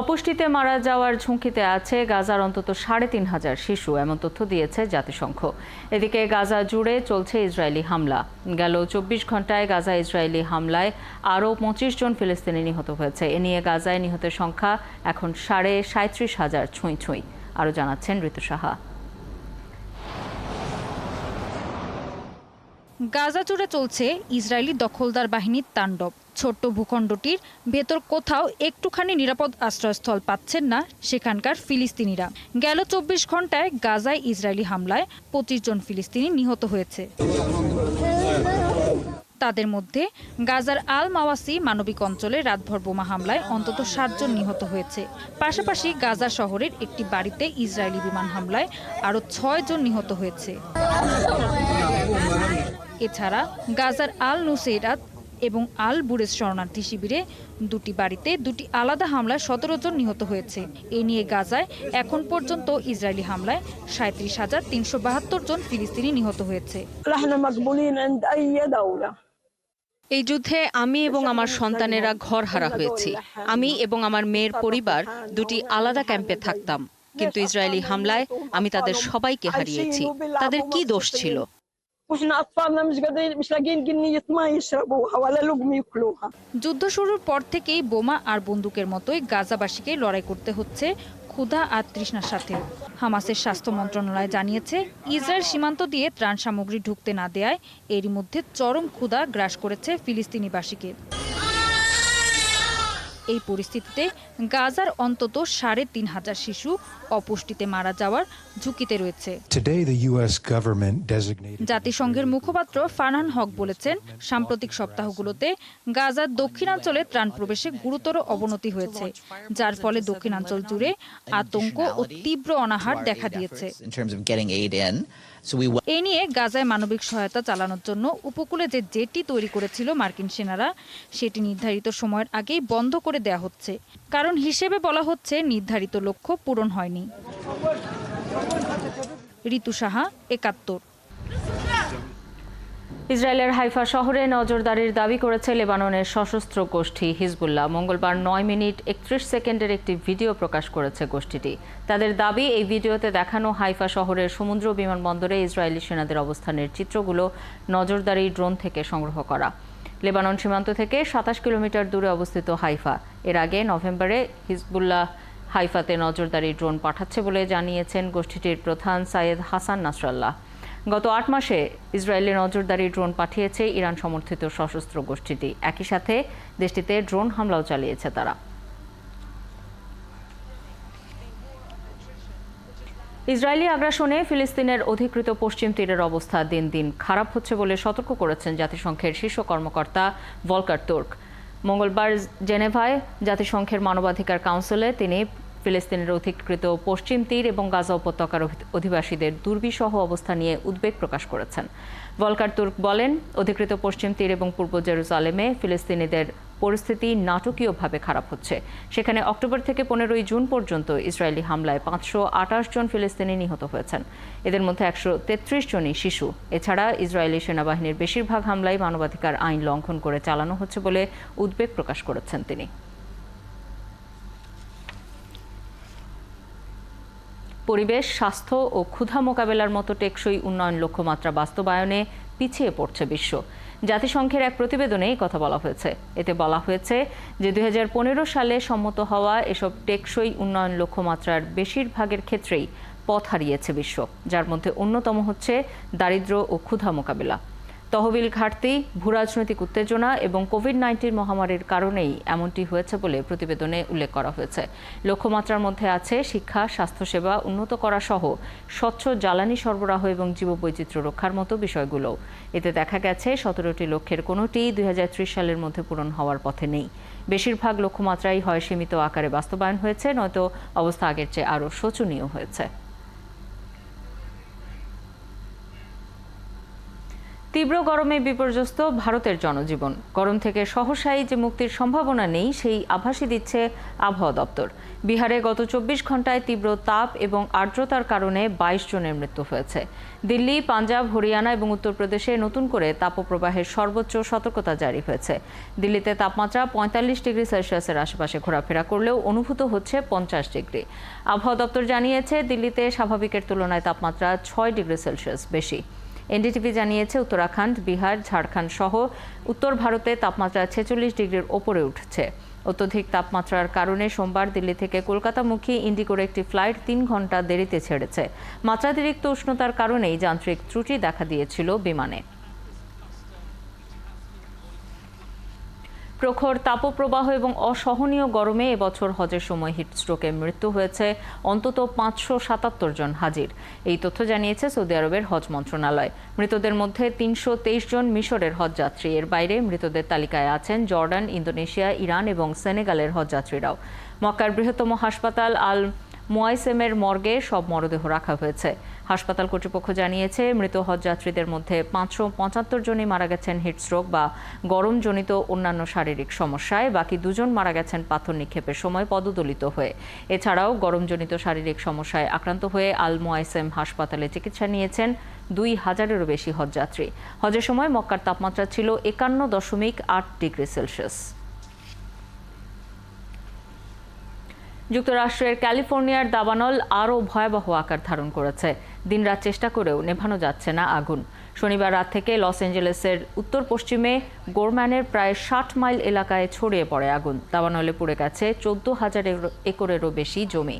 অপুষ্টিতে মারা যাওয়ার ঝুঁকিতে আছে গাজার অন্তত ৩,৫০০ শিশু, এমন তথ্য দিয়েছে জাতিসংঘ। এদিকে গাজা জুড়ে চলছে ইসরায়েলি হামলা। গেল ২৪ ঘন্টায় গাজা ইসরায়েলি হামলায় আরও ২৫ জন ফিলিস্তিনি নিহত হয়েছে। এ নিয়ে গাজায় নিহতের সংখ্যা এখন ৩৭,৫০০ ছুঁই। আরও জানাচ্ছেন ঋতু সাহা। গাজা জুড়ে চলছে ইসরায়েলি দখলদার বাহিনীর তাণ্ডব। ছোট্ট ভূখণ্ডটির ভেতর কোথাও একটুখানি নিরাপদ আশ্রয়স্থল পাচ্ছেন না সেখানকার ফিলিস্তিনিরা। গেল ২৪ ঘন্টায় গাজায় ইসরায়েলি হামলায় ২৫ জন ফিলিস্তিনি নিহত হয়েছে। তাদের মধ্যে গাজার আল মাওয়াসি মানবিক অঞ্চলে রাতভর বোমা হামলায় অন্তত ৭ জন নিহত হয়েছে। পাশাপাশি গাজা শহরের একটি বাড়িতে ইসরায়েলি বিমান হামলায় আরও ৬ জন নিহত হয়েছে। এছাড়া গাজার আল নুসেইরাত এবং আল বুরেজ শরণার্থী শিবিরে দুটি বাড়িতে দুটি আলাদা হামলায় ১৭ জন নিহত হয়েছে। এ নিয়ে গাজায় এখন পর্যন্ত ইসরায়েলি হামলায় ৩৭,৩৭২ জন ফিলিস্তিনি নিহত হয়েছে। এই যুদ্ধে আমি এবং আমার সন্তানেরা ঘরহারা হয়েছি। আমি এবং আমার মেয়ের পরিবার দুটি আলাদা ক্যাম্পে থাকতাম, কিন্তু ইসরায়েলি হামলায় আমি তাদের সবাইকে হারিয়েছি। তাদের কি দোষ ছিল? যুদ্ধ শুরুর পর থেকেই বোমা আর বন্দুকের মতোই গাজাবাসীকে লড়াই করতে হচ্ছে ক্ষুধা আর তৃষ্ণার সাথে। হামাসের স্বাস্থ্য মন্ত্রণালয় জানিয়েছে, ইসরায়েল সীমান্ত দিয়ে ত্রাণ সামগ্রী ঢুকতে না দেয়ায় এরই মধ্যে চরম ক্ষুধা গ্রাস করেছে ফিলিস্তিনিবাসীকে। এই পরিস্থিতিতে গাজার অন্তত ৩,৫০০ শিশু অপুষ্টিতে মারা যাওয়ার ঝুঁকিতে রয়েছে। জাতিসংঘের মুখপাত্র ফারহান হক বলেছেন, সাম্প্রতিক সপ্তাহগুলোতে গাজার দক্ষিণাঞ্চলে ত্রাণ প্রবেশে গুরুতর অবনতি হয়েছে, যার ফলে দক্ষিণাঞ্চল জুড়ে আতঙ্ক ও তীব্র অনাহার দেখা দিয়েছে। এ নিয়ে গাজায় মানবিক সহায়তা চালানোর জন্য উপকূলে যে জেটি তৈরি করেছিল মার্কিন সেনারা, সেটি নির্ধারিত সময়ের আগেই বন্ধ করে দেয়া হচ্ছে। কারণ হিসেবে বলা হচ্ছে নির্ধারিত লক্ষ্য পূরণ হয়নি। ঋতু সাহা, ৭১। ইসরায়েলের হাইফা শহরে নজরদারির দাবি করেছে লেবাননের সশস্ত্র গোষ্ঠী হিজবুল্লাহ। মঙ্গলবার ৯ মিনিট ৩১ সেকেন্ডের একটি ভিডিও প্রকাশ করেছে গোষ্ঠীটি। তাদের দাবি, এই ভিডিওতে দেখানো হাইফা শহরের সমুদ্র বিমানবন্দরে ইসরায়েলি সেনাদের অবস্থানের চিত্রগুলো নজরদারি ড্রোন থেকে সংগ্রহ করা। লেবানন সীমান্ত থেকে ২৭ কিলোমিটার দূরে অবস্থিত হাইফা। এর আগে নভেম্বরে হিজবুল্লাহ হাইফাতে নজরদারি ড্রোন পাঠাচ্ছে বলে জানিয়েছেন গোষ্ঠীটির প্রধান সাইয়েদ হাসান নাসরাল্লাহ। গত ৮ মাসে ইসরায়েলে নজরদারি ড্রোন পাঠিয়েছে ইরান সমর্থিত সশস্ত্র গোষ্ঠীটি। একই সাথে দেশটিতে ড্রোন হামলাও চালিয়েছে তারা। ইসরায়েলি আগ্রাসনে ফিলিস্তিনের অধিকৃত পশ্চিম তীরের অবস্থা দিন দিন খারাপ হচ্ছে বলে সতর্ক করেছেন জাতিসংঘের শীর্ষ কর্মকর্তা ভলকার তুর্ক। মঙ্গলবার জেনেভায় জাতিসংঘের মানবাধিকার কাউন্সিলে তিনি ফিলিস্তিনের অধিকৃত পশ্চিম তীর এবং গাজা উপত্যকার অধিবাসীদের দুর্বিষহ অবস্থা নিয়ে উদ্বেগ প্রকাশ করেছেন। ভলকার তুর্ক বলেন, অধিকৃত পশ্চিম তীর এবং পূর্ব জেরুজালেমে ফিলিস্তিনিদের পরিস্থিতি নাটকীয়ভাবে খারাপ হচ্ছে। সেখানে অক্টোবর থেকে ১৫ই জুন পর্যন্ত ইসরায়েলি হামলায় ৫২৮ জন ফিলিস্তিনি নিহত হয়েছেন। এদের মধ্যে ১৩৩ জনই শিশু। এছাড়া ইসরায়েলি সেনাবাহিনীর বেশিরভাগ হামলাই মানবাধিকার আইন লঙ্ঘন করে চালানো হচ্ছে বলে উদ্বেগ প্রকাশ করেছেন তিনি। পরিবেশ, স্বাস্থ্য ও ক্ষুধা মোকাবেলার মতো টেকসই উন্নয়ন লক্ষ্যমাত্রা বাস্তবায়নে পিছিয়ে পড়ছে বিশ্ব। জাতিসংঘের এক প্রতিবেদনে এই কথা বলা হয়েছে। এতে বলা হয়েছে যে ২০১৫ সালে সম্মত হওয়া এসব টেকসই উন্নয়ন লক্ষ্যমাত্রার বেশিরভাগের ক্ষেত্রেই পথ হারিয়েছে বিশ্ব, যার মধ্যে অন্যতম হচ্ছে দারিদ্র্য ও ক্ষুধা মোকাবেলা। তহবিল ঘাটতি, ভূরাজনৈতিক উত্তেজনা এবং কোভিড-১৯ মহামারীর কারণেই এমনটি হয়েছে বলে প্রতিবেদনে উল্লেখ করা হয়েছে। লক্ষ্যমাত্রার মধ্যে আছে শিক্ষা, স্বাস্থ্যসেবা উন্নত করা সহ স্বচ্ছ জ্বালানি সরবরাহ এবং জীববৈচিত্র্য রক্ষার মতো বিষয়গুলো। এতে দেখা গেছে ১৭টি লক্ষ্যের কোনোটিই ২০৩০ সালের মধ্যে পূরণ হওয়ার পথে নেই। বেশিরভাগ লক্ষ্যমাত্রাই হয় সীমিত আকারে বাস্তবায়ন হয়েছে, নয়তো অবস্থা আগের চেয়ে আরও শোচনীয় হয়েছে। তীব্র গরমে বিপর্যস্ত ভারতের জনজীবন। গরম থেকে সহসাই যে মুক্তির সম্ভাবনা নেই সেই আভাসই দিচ্ছে আবহাওয়া দপ্তর। বিহারে গত 24 ঘন্টায় তীব্র তাপ এবং আর্দ্রতার কারণে 22 জনের মৃত্যু হয়েছে। দিল্লি, পাঞ্জাব, হরিয়ানা এবং উত্তরপ্রদেশে নতুন করে তাপপ্রবাহের সর্বোচ্চ সতর্কতা জারি হয়েছে। দিল্লিতে তাপমাত্রা 45 ডিগ্রি সেলসিয়াসের আশেপাশে ঘোরাফেরা করলেও অনুভূত হচ্ছে 50 ডিগ্রি। আবহাওয়া দপ্তর জানিয়েছে, দিল্লিতে স্বাভাবিকের তুলনায় তাপমাত্রা 6 ডিগ্রি সেলসিয়াস বেশি। এনডিটিভি জানিয়েছে, উত্তরাখণ্ড, বিহার, ঝাড়খণ্ড সহ উত্তর ভারতে তাপমাত্রা 46 ডিগ্রির ওপরে উঠছে। অত্যধিক তাপমাত্রার কারণে সোমবার দিল্লি থেকে কলকাতামুখী ইন্ডিগোর একটি ফ্লাইট 3 ঘন্টা দেরিতে ছেড়েছে। মাত্রাতিরিক্ত উষ্ণতার কারণেই যান্ত্রিক ত্রুটি দেখা দিয়েছিল বিমানে। প্রখর তাপপ্রবাহ এবং অসহনীয় গরমে এবছর হজের সময় হিটস্ট্রোকে মৃত্যু হয়েছে অন্তত 577 জন হাজির। এই তথ্য জানিয়েছে সৌদি আরবের হজ মন্ত্রণালয়। মৃতদের মধ্যে 323 জন মিশরের হজযাত্রী। এর বাইরে মৃতদের তালিকায় আছেন জর্ডান, ইন্দোনেশিয়া, ইরান এবং সেনেগালের হজযাত্রীরাও। মক্কার বৃহত্তম হাসপাতাল আল মুয়াইসেমের মর্গে সব মরদেহ রাখা হয়েছে। হাসপাতাল কর্তৃপক্ষ জানিয়েছে, মৃত হজযাত্রীদের মধ্যে 575 জনই মারা গেছেন হিটস্ট্রোক বা গরমজনিত অন্যান্য শারীরিক সমস্যায়। বাকি 2 জন মারা গেছেন পাথর নিক্ষেপের সময় পদদলিত হয়ে। এছাড়াও গরমজনিত শারীরিক সমস্যায় আক্রান্ত হয়ে আল মুয়াইসেম হাসপাতালে চিকিৎসা নিয়েছেন 2000-এরও বেশি হজযাত্রী। হজের সময় মক্কার তাপমাত্রা ছিল 51.8 ডিগ্রি সেলসিয়াস। যুক্তরাষ্ট্রের ক্যালিফোর্নিয়ার দাবানল আরও ভয়াবহ আকার ধারণ করেছে। দিনরাত চেষ্টা করেও নেভানো যাচ্ছে না আগুন। শনিবার রাত থেকে লস অ্যাঞ্জেলেসের উত্তর পশ্চিমে গোরম্যানের প্রায় 60 মাইল এলাকায় ছড়িয়ে পড়ে আগুন। দাবানলে পুড়ে গেছে 14,000 একরেরও বেশি জমি।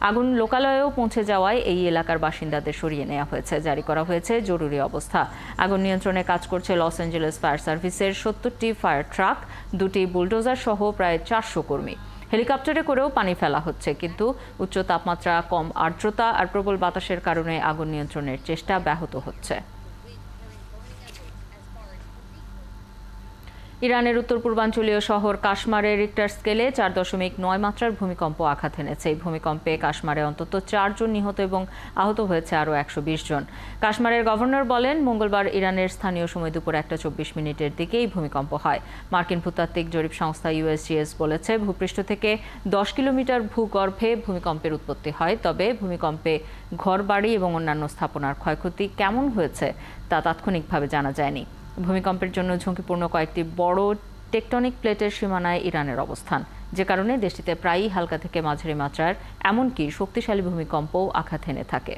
আগুন লোকালয়েও পৌঁছে যাওয়ায় এই এলাকার বাসিন্দাদের সরিয়ে নেওয়া হয়েছে। জারি করা হয়েছে জরুরি অবস্থা। আগুন নিয়ন্ত্রণে কাজ করছে লস অ্যাঞ্জেলেস ফায়ার সার্ভিসের 70টি ফায়ার ট্রাক, 2টি বুলডোজার সহ প্রায় 400 কর্মী। হেলিকপ্টারে করেও পানি ফেলা হচ্ছে, কিন্তু উচ্চ তাপমাত্রা, কম আর্দ্রতা আর প্রবল বাতাসের কারণে আগুন নিয়ন্ত্রণের চেষ্টা ব্যাহত হচ্ছে। ইরানের উত্তর পূর্বাঞ্চলীয় শহর কাশমারে রিক্টার স্কেলে 4.9 মাত্রার ভূমিকম্প আঘাত এনেছে। এই ভূমিকম্পে কাশমারে অন্তত 4 জন নিহত এবং আহত হয়েছে আরও 120 জন। কাশমারের গভর্নর বলেন, মঙ্গলবার ইরানের স্থানীয় সময় দুপুর 1:24 মিনিটের দিকে এই ভূমিকম্প হয়। মার্কিন ভূতাত্ত্বিক জরিপ সংস্থা ইউএসজিএস বলেছে, ভূপৃষ্ঠ থেকে 10 কিলোমিটার ভূগর্ভে ভূমিকম্পের উৎপত্তি হয়। তবে ভূমিকম্পে ঘরবাড়ি এবং অন্যান্য স্থাপনার ক্ষয়ক্ষতি কেমন হয়েছে তা তাৎক্ষণিকভাবে জানা যায়নি। ভূমিকম্পের জন্য ঝুঁকিপূর্ণ কয়েকটি বড় টেকটনিক প্লেটের সীমানায় ইরানের অবস্থান, যে কারণে দেশটিতে প্রায়ই হালকা থেকে মাঝারি মাত্রার এমনকি শক্তিশালী ভূমিকম্পও আঘাত এনে থাকে।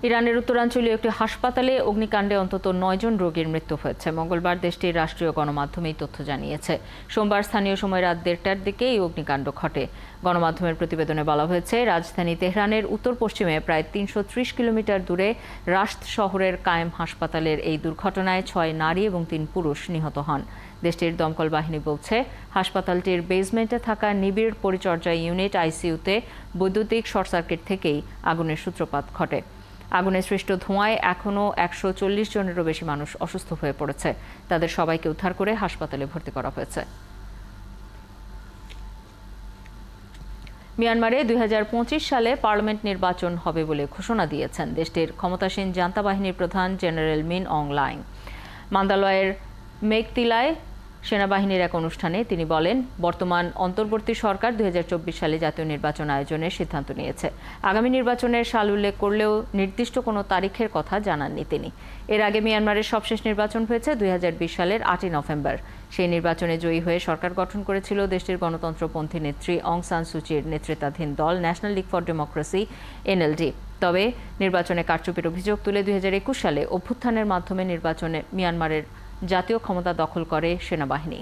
ইরানের উত্তরাঞ্চলীয় একটি হাসপাতালে অগ্নিকাণ্ডে অন্তত 9 জন রোগীর মৃত্যু হয়েছে। মঙ্গলবার দেশটির রাষ্ট্রীয় গণমাধ্যমে এই তথ্য জানিয়েছে। সোমবার স্থানীয় সময় রাত 1:30টার দিকে এই অগ্নিকাণ্ড ঘটে। গণমাধ্যমের প্রতিবেদনে বলা হয়েছে, রাজধানী তেহরানের উত্তর পশ্চিমে প্রায় 330 কিলোমিটার দূরে রাশদ শহরের কায়েম হাসপাতালের এই দুর্ঘটনায় 6 নারী এবং 3 পুরুষ নিহত হন। দেশটির দমকল বাহিনী বলছে, হাসপাতালটির বেসমেন্টে থাকা নিবিড় পরিচর্যা ইউনিট আইসিইউতে বৈদ্যুতিক শর্ট সার্কিট থেকেই আগুনের সূত্রপাত ঘটে। আগুনে সৃষ্ট ধোঁয়ায় এখনও 140 জনেরও বেশি মানুষ অসুস্থ হয়ে পড়েছে। তাদের সবাইকে উদ্ধার করে হাসপাতালে ভর্তি করা হয়েছে। মিয়ানমারে 2025 সালে পার্লামেন্ট নির্বাচন হবে বলে ঘোষণা দিয়েছেন দেশটির ক্ষমতাসীন জান্তা বাহিনীর প্রধান জেনারেল মিন অং লাইং। মান্দালয়ের মেঘতিলায় সেনাবাহিনীর এক অনুষ্ঠানে তিনি বলেন, বর্তমান অন্তর্বর্তী সরকার 2024 সালে জাতীয় নির্বাচন আয়োজনের সিদ্ধান্ত নিয়েছে। আগামী নির্বাচনের সাল উল্লেখ করলেও নির্দিষ্ট কোনো তারিখের কথা জানাননি তিনি। এর আগে মিয়ানমারের সবশেষ নির্বাচন হয়েছে 2020 সালের 8ই নভেম্বর। সেই নির্বাচনে জয়ী হয়ে সরকার গঠন করেছিল দেশটির গণতন্ত্রপন্থী নেত্রী অং সান সুচির নেতৃত্বাধীন দল national league for democracy NLD. তবে নির্বাচনে কারচুপির অভিযোগ তুলে 2021 সালে অভ্যুত্থানের মাধ্যমে নির্বাচনে মিয়ানমারের জাতীয় ক্ষমতা দখল করে সেনাবাহিনী।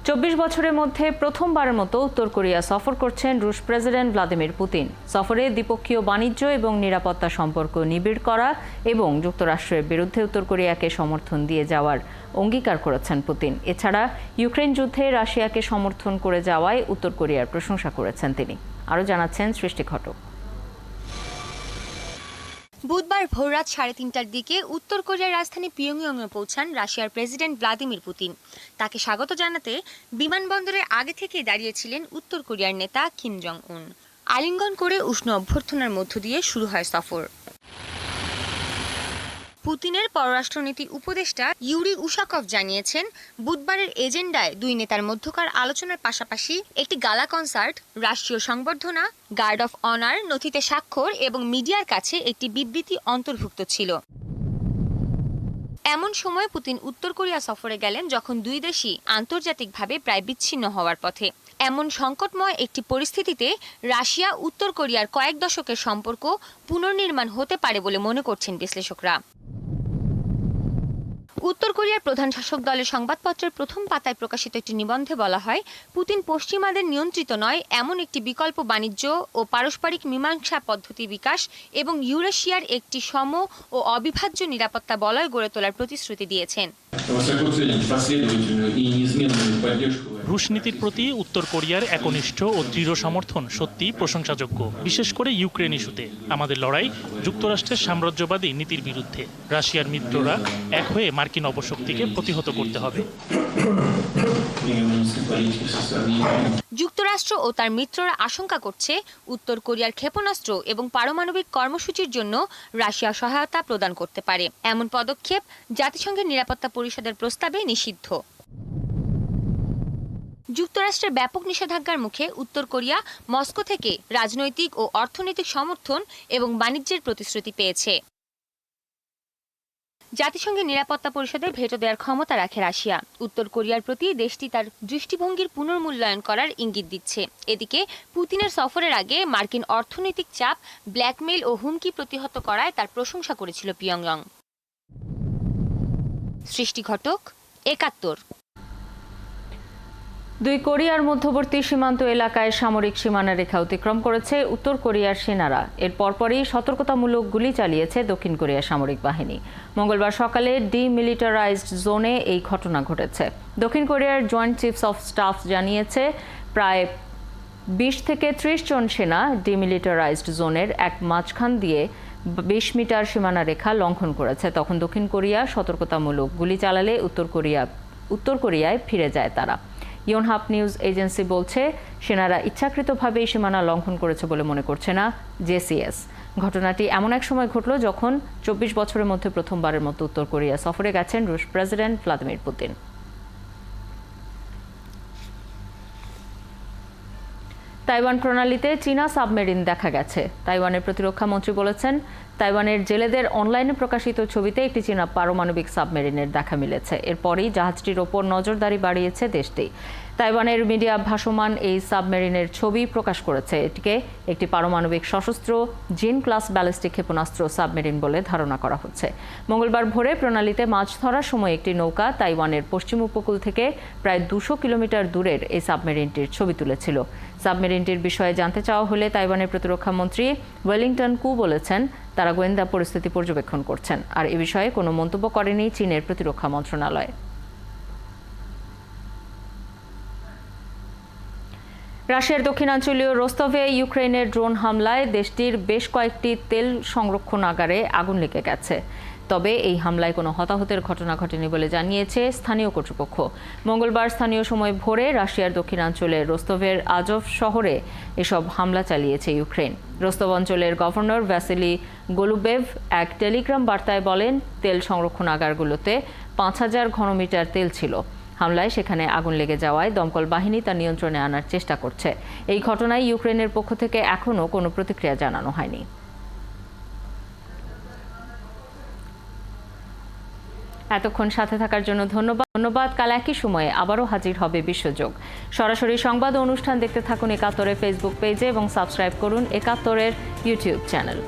24 বছরের মধ্যে প্রথমবারের মতো উত্তর কোরিয়া সফর করছেন রুশ প্রেসিডেন্ট ভ্লাদিমির পুতিন। সফরে দ্বিপক্ষীয় বাণিজ্য এবং নিরাপত্তা সম্পর্ক নিবিড় করা এবং যুক্তরাষ্ট্রের বিরুদ্ধে উত্তর কোরিয়াকে সমর্থন দিয়ে যাওয়ার অঙ্গীকার করেছেন পুতিন। এছাড়া ইউক্রেন যুদ্ধে রাশিয়াকে সমর্থন করে যাওয়ায় উত্তর কোরিয়ার প্রশংসা করেছেন তিনি। আরও জানাচ্ছেন সৃষ্টি ঘটক। বুধবার ভোররাত 3:30টার দিকে উত্তর কোরিয়ার রাজধানী পিয়ংইয়ংয়ে পৌঁছান রাশিয়ার প্রেসিডেন্ট ভ্লাদিমির পুতিন। তাকে স্বাগত জানাতে বিমানবন্দরে আগে থেকেই দাঁড়িয়েছিলেন উত্তর কোরিয়ার নেতা কিম জং উন। আলিঙ্গন করে উষ্ণ অভ্যর্থনার মধ্য দিয়ে শুরু হয় সফর। পুতিনের পররাষ্ট্রনীতি উপদেষ্টা ইউরি উশাকভ জানিয়েছেন, বুধবারের এজেন্ডায় দুই নেতার মধ্যকার আলোচনার পাশাপাশি একটি গালা কনসার্ট, রাষ্ট্রীয় সংবর্ধনা, গার্ড অফ অনার, নথিতে স্বাক্ষর এবং মিডিয়ার কাছে একটি বিবৃতি অন্তর্ভুক্ত ছিল। এমন সময় পুতিন উত্তর কোরিয়া সফরে গেলেন যখন দুই দেশই আন্তর্জাতিকভাবে প্রায় বিচ্ছিন্ন হওয়ার পথে। এমন সংকটময় একটি পরিস্থিতিতে রাশিয়া উত্তর কোরিয়ার কয়েক দশকের সম্পর্ক পুনর্নির্মাণ হতে পারে বলে মনে করছেন বিশ্লেষকরা। উত্তর কোরিয়ার প্রধান শাসক দলের সংবাদপত্রের প্রথম পাতায় প্রকাশিত একটি নিবন্ধে বলা হয়, পুতিন পশ্চিমাদের নিয়ন্ত্রিত নয় এমন একটি বিকল্প বাণিজ্য ও পারস্পরিক মীমাংসা পদ্ধতি বিকাশ এবং ইউরেশিয়ার একটি সম ও অবিভাজ্য নিরাপত্তা বলয় গড়ে তোলার প্রতিশ্রুতি দিয়েছেন। রুশ নীতির প্রতি উত্তর কোরিয়ার একনিষ্ঠ ও দৃঢ় সমর্থন সত্যিই প্রশংসাযোগ্য, বিশেষ করে ইউক্রেন ইস্যুতে। আমাদের লড়াই যুক্তরাষ্ট্রের সাম্রাজ্যবাদী নীতির বিরুদ্ধে। রাশিয়ার মিত্ররা এক হয়ে মার্কিন অপশক্তিকে প্রতিহত করতে হবে। যুক্তরাষ্ট্র ও তার মিত্ররা আশঙ্কা করছে, উত্তর কোরিয়ার ক্ষেপণাস্ত্র এবং পারমাণবিক কর্মসূচির জন্য রাশিয়া সহায়তা প্রদান করতে পারে। এমন পদক্ষেপ জাতিসংঘের নিরাপত্তা পরিষদের প্রস্তাবে নিষিদ্ধ। যুক্তরাষ্ট্রের ব্যাপক নিষেধাজ্ঞার মুখে উত্তর কোরিয়া মস্কো থেকে রাজনৈতিক ও অর্থনৈতিক সমর্থন এবং বাণিজ্যের প্রতিশ্রুতি পেয়েছে। জাতিসংঘের নিরাপত্তা পরিষদের ভেটো দেওয়ার ক্ষমতা রাখে রাশিয়া। উত্তর কোরিয়ার প্রতি দেশটি তার দৃষ্টিভঙ্গির পুনর্মূল্যায়ন করার ইঙ্গিত দিচ্ছে। এদিকে পুতিনের সফরের আগে মার্কিন অর্থনৈতিক চাপ, ব্ল্যাকমেইল ও হুমকি প্রতিহত করায় তার প্রশংসা করেছিল পিয়ংইয়ং। সৃষ্টি ঘটক, ৭১। দুই কোরিয়ার মধ্যবর্তী সীমান্ত এলাকায় সামরিক সীমানা রেখা অতিক্রম করেছে উত্তর কোরিয়ার সেনারা। এর পরপরই সতর্কতামূলক গুলি চালিয়েছে দক্ষিণ কোরিয়ার সামরিক বাহিনী। মঙ্গলবার সকালে ডিমিলিটারাইজড জোনে এই ঘটনা ঘটেছে। দক্ষিণ কোরিয়ার জয়েন্ট চিফস অফ স্টাফ জানিয়েছে, প্রায় ২০ থেকে ৩০ জন সেনা ডিমিলিটারাইজড জোনের এক মাঝখান দিয়ে ২০ মিটার সীমানা রেখা লঙ্ঘন করেছে। তখন দক্ষিণ কোরিয়া সতর্কতামূলক গুলি চালালে উত্তর কোরিয়ায় ফিরে যায় তারা। ইয়নহাপ নিউজ এজেন্সি বলছে, সেনারা ইচ্ছাকৃতভাবে সীমানা লঙ্ঘন করেছে বলে মনে করছে না জেসিএস। ঘটনাটি এমন এক সময় ঘটল যখন ২৪ বছরের মধ্যে প্রথমবারের মতো উত্তর কোরিয়া সফরে গেছেন রুশ প্রেসিডেন্ট ভ্লাদিমির পুতিন। তাইওয়ান প্রণালীতে চীনা সাবমেরিন দেখা গেছে। তাইওয়ানের প্রতিরক্ষা মন্ত্রী বলেছেন, তাইওয়ানের জেলেদের অনলাইনে প্রকাশিত ছবিতে একটি চীনা পারমাণবিক সাবমেরিনের দেখা মিলেছে। এরপরই জাহাজটির ওপর নজরদারি বাড়িয়েছে দেশটি। তাইওয়ানের মিডিয়া ভাসমান এই সাবমেরিনের ছবি প্রকাশ করেছে। এটিকে একটি পারমাণবিক সশস্ত্র জিন ক্লাস ব্যালিস্টিক ক্ষেপণাস্ত্র সাবমেরিন বলে ধারণা করা হচ্ছে। মঙ্গলবার ভোরে প্রণালীতে মাছ ধরার সময় একটি নৌকা তাইওয়ানের পশ্চিম উপকূল থেকে প্রায় ২০০ কিলোমিটার দূরের এই সাবমেরিনটির ছবি তুলেছিল। সাবমেরিনটির বিষয়ে জানতে চাওয়া হলে তাইওয়ানের প্রতিরক্ষা মন্ত্রী ওয়েলিংটন কু বলেছেন, তারা গোয়েন্দা পরিস্থিতি পর্যবেক্ষণ করছেন। আর এ বিষয়ে কোনো মন্তব্য করেনি চীনের প্রতিরক্ষা মন্ত্রণালয়। রাশিয়ার দক্ষিণাঞ্চলীয় রোস্তভে ইউক্রেনের ড্রোন হামলায় দেশটির বেশ কয়েকটি তেল সংরক্ষণাগারে আগুন লেগে গেছে। তবে এই হামলায় কোনো হতাহতের ঘটনা ঘটেনি বলে জানিয়েছে স্থানীয় কর্তৃপক্ষ। মঙ্গলবার স্থানীয় সময় ভোরে রাশিয়ার দক্ষিণাঞ্চলের রোস্তভের আজভ শহরে এসব হামলা চালিয়েছে ইউক্রেন। রোস্তভ অঞ্চলের গভর্নর ভ্যাসিলি গোলুবেভ এক টেলিগ্রাম বার্তায় বলেন, তেল সংরক্ষণাগারগুলোতে ৫,০০০ ঘনমিটার তেল ছিল। হামলায় সেখানে আগুন লেগে যাওয়ায় দমকল বাহিনী তা নিয়ন্ত্রণে আনার চেষ্টা করছে। এই ঘটনায় ইউক্রেনের পক্ষ থেকে এখনও কোনো প্রতিক্রিয়া জানানো হয়নি। এতক্ষণ সাথে থাকার জন্য ধন্যবাদ। কাল একই সময়ে আবারও হাজির হবে বিশ্বযোগ। সরাসরি সংবাদ ও অনুষ্ঠান দেখতে থাকুন একাত্তরের ফেসবুক পেজে এবং সাবস্ক্রাইব করুন একাত্তরের ইউটিউব চ্যানেল।